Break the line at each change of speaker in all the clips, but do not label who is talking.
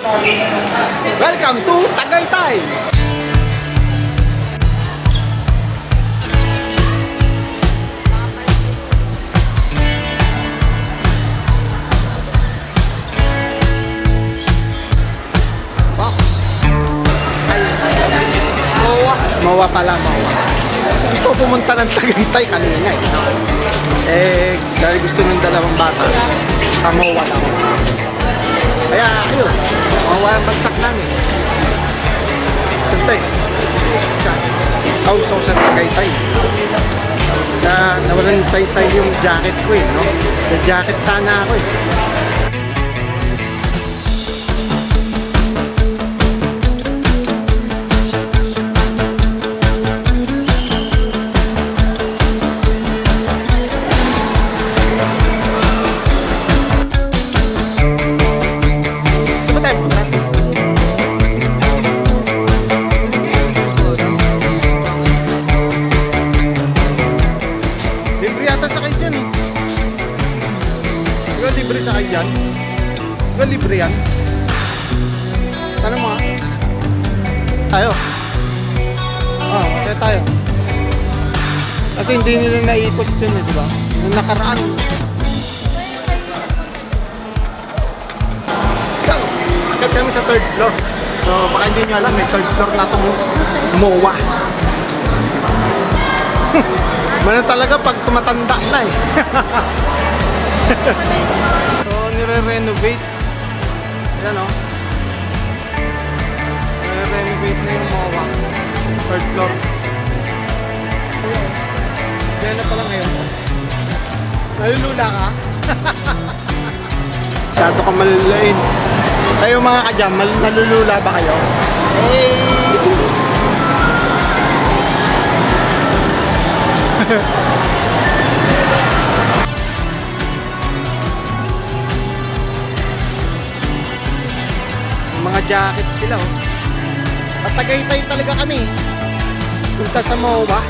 Welcome to Tagaytay! Mawa pala, Mawa. Kasi gusto ko pumunta ng Tagaytay kanina dahil gusto ng dalawang bata sa Mawa lang. Kaya ayun, Mawa ang bagsak namin. Bastante. House ako sa Tagaytay. Kaya nawalan say-say yung jacket ko no? The jacket sana ako libre sa kayo dyan? Libre yan? Tanong mo ha? Tayo? Kaya tayo. Kasi hindi nila naikot yun di ba? Nung nakaraan. So, akit kami sa third floor. So, baka hindi nyo alam, may third floor na itong MOA. Mana talaga pag tumatanda na So, nire-renovate. Ayan nire-renovate na yung MOA. Third floor. Diyan na pala ngayon. Nalulula ka? Masyado ka malulain. Kayo mga kadyam, nalulula ba kayo? Hey! Mga jacket sila At Tagaytay talaga kami. Punta sa MOA.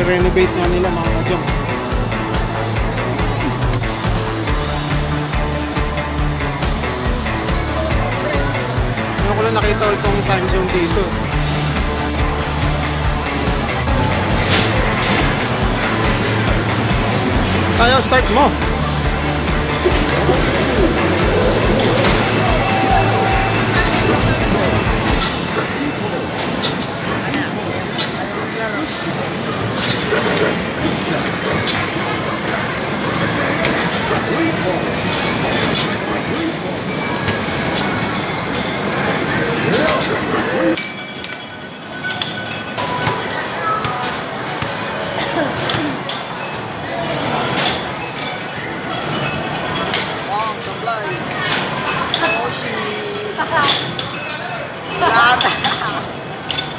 Renovate nga nila mga kadyam. Ano ko lang nakita itong time zone dito. Tayo, start mo.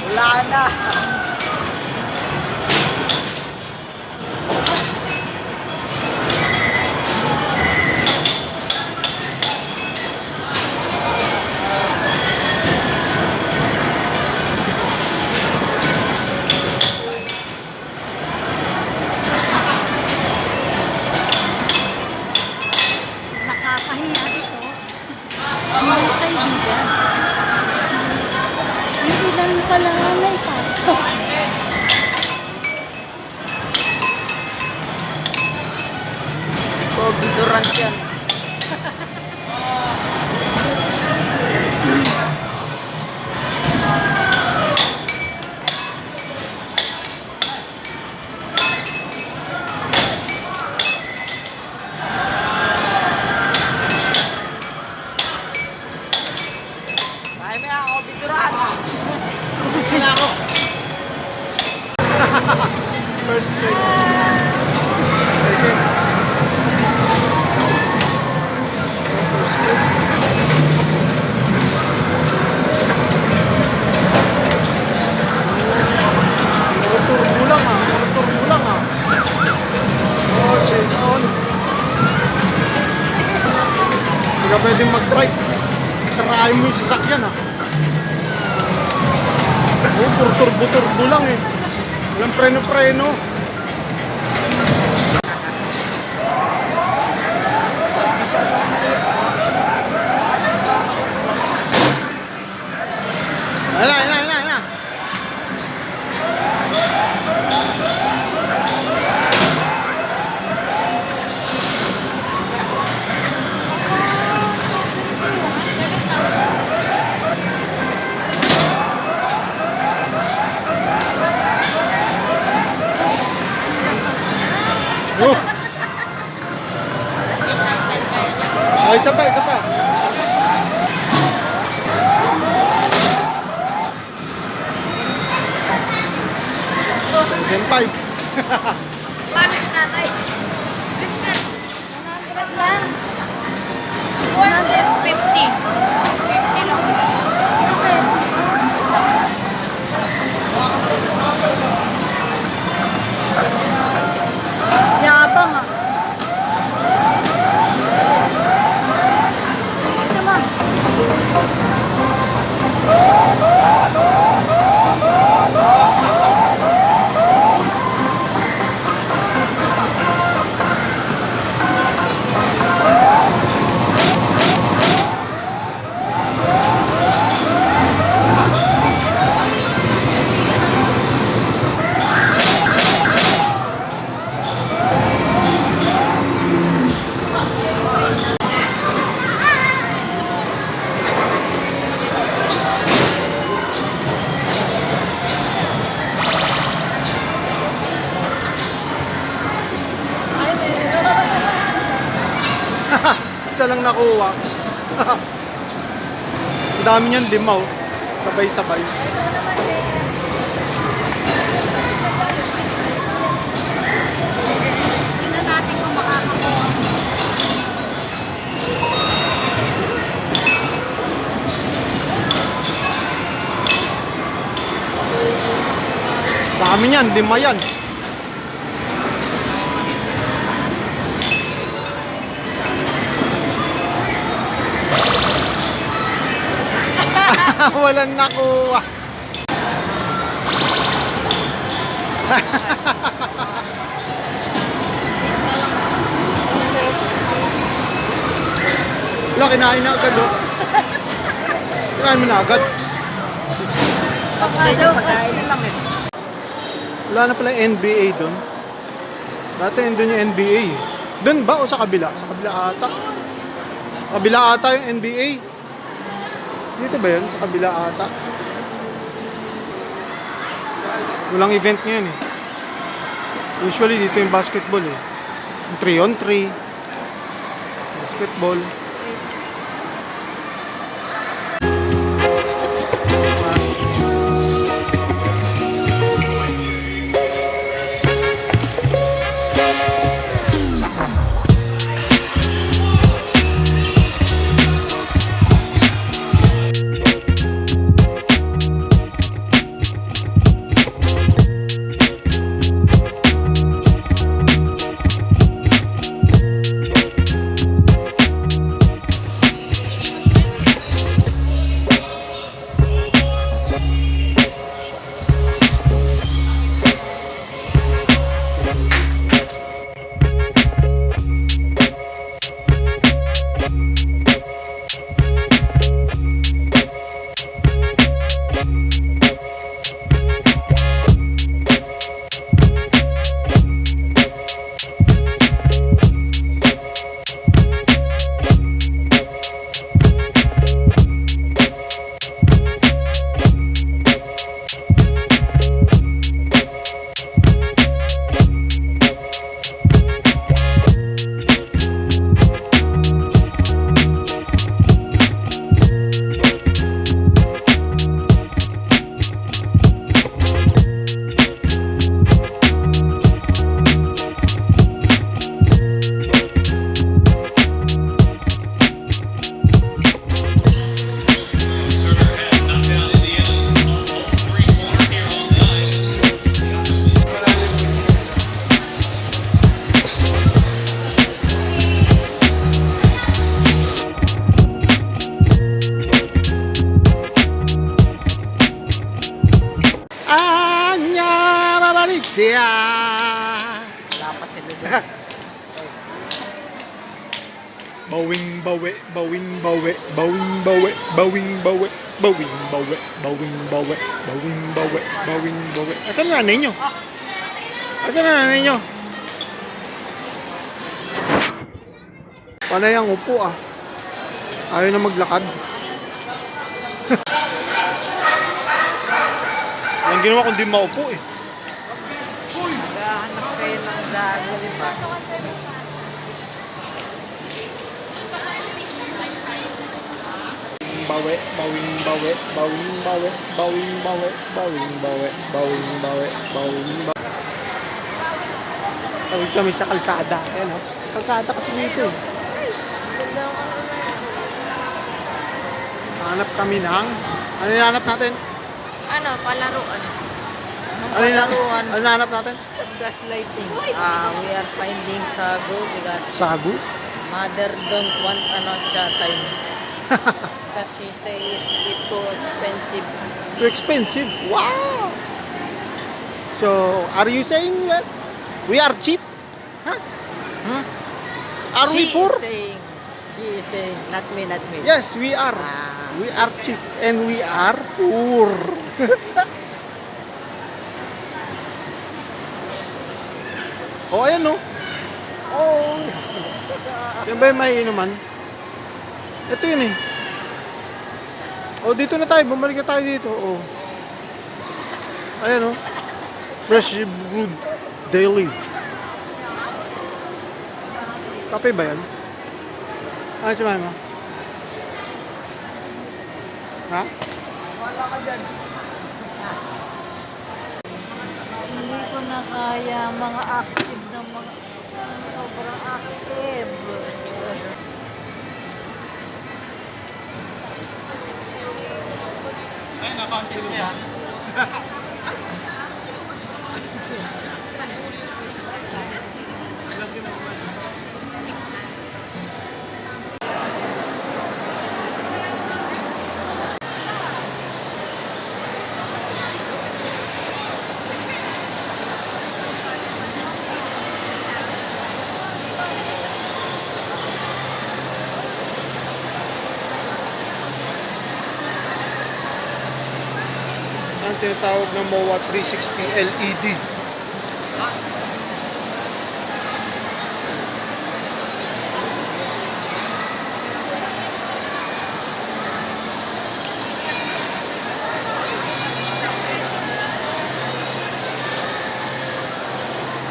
Wala na.
Nakakahiya ito. Mga kaibigan. Hindi lang pala na ipasok.
Si Bobby Durant yan. Kaya mo yan, Bobby Durant.
Hindi ako. First place. Second. First place. Turbo lang Oh, chase on. Hindi ka pwedeng mag-drive. Sarayin mo yung sasakyan puro turbo lang Walang preno-preno. Ayun na. Oh. Oh, isa pa. Senpai.
Paano yung tatay?
100 lang.
150. 50 lang.
Yabang ah. Ito mo.
Isa lang nakuha. Ang dami niyan, limaw. Sabay-sabay.
Tingnan natin kung makakakuha.
Dami niyan, 5 yan. Walang nakuha. Wala, kinain na agad oh. Kinain mo na agad.
Pagkain na lang eh.
Wala na pala yung NBA doon. Dati doon yung NBA. Doon ba o sa kabila? Sa kabila ata. Kabila ata yung NBA. Dito ba yun? Sa kabila ata. Walang event ngayon eh. Usually dito yung basketball eh. Yung 3-on-3. Basketball. Siya.
Wala pa sila doon.
Bawing bawi, bawing bawi, bawing bawi, bawing bawi. Bawing, bawi, bawing, bawi, bawing, bawi, bawing, bawi. Asan na nanay nyo? Asan na nanay nyo? Panay ang upo ah. Ayaw na maglakad. Ang ginawa kundi maupo eh.
Naghahanap kayo ng gago, di ba?
Bawi, bawing, bawi, bawing, bawi, bawing, bawi, bawing, bawi, bawing, bawi, bawing, bawi. Tawid kami sa kalsada. Ayan o. Kalsada kasi dito eh. Hanap kami ng... Ano hinahanap natin?
Ano, palaruan.
Ano hinahanap natin?
Stop gaslighting. We are finding sago because
Sagu?
mother don't want anocha time. Because she say it too expensive.
Too expensive. Wow! So, are you saying that we are cheap? Huh?
Huh?
Are we poor?
She is saying, not me, not me.
Yes, we are. We are cheap and we are poor. Oh, ayan no. Oh. Yan ba yung may inuman? Ito yun eh. Oh, dito na tayo. Bumalik na tayo dito. Oh. Ayan oh. Fresh brewed daily. Kape ba yan? Ah, si Mama. Ha?
Wala ka dyan.
Hindi ko na kaya mga active na mga sobrang active.
Ang tinatawag ng MOA 360 LED.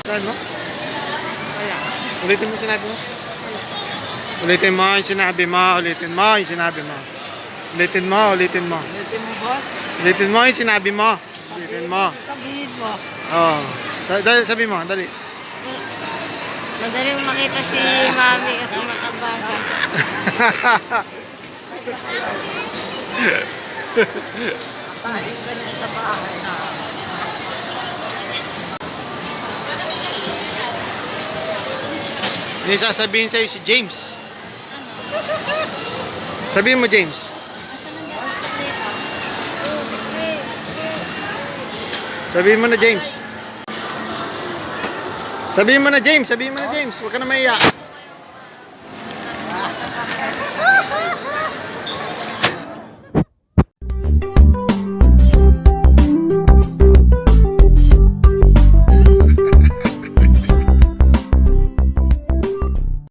Saan mo?
Wala.
Ulitin mo sinabi mo? Ulitin mo yung sinabi mo. Ulitin mo yung sinabi mo. Ulitin mo, ulitin mo.
Ulitin mo, boss.
Ulitin mo yung sinabi mo. Ulitin mo.
Sabihin mo.
Oo. Sabi mo, dali.
Madaling makita si Mami kasi mataba siya. Tayo ka na sa bahay na.
May sasabihin sa'yo si James. Sabihin mo, James. Sabihin mo na, James. Sabihin mo na, James. Sabihin mo na, James. Huwag ka na maiyak.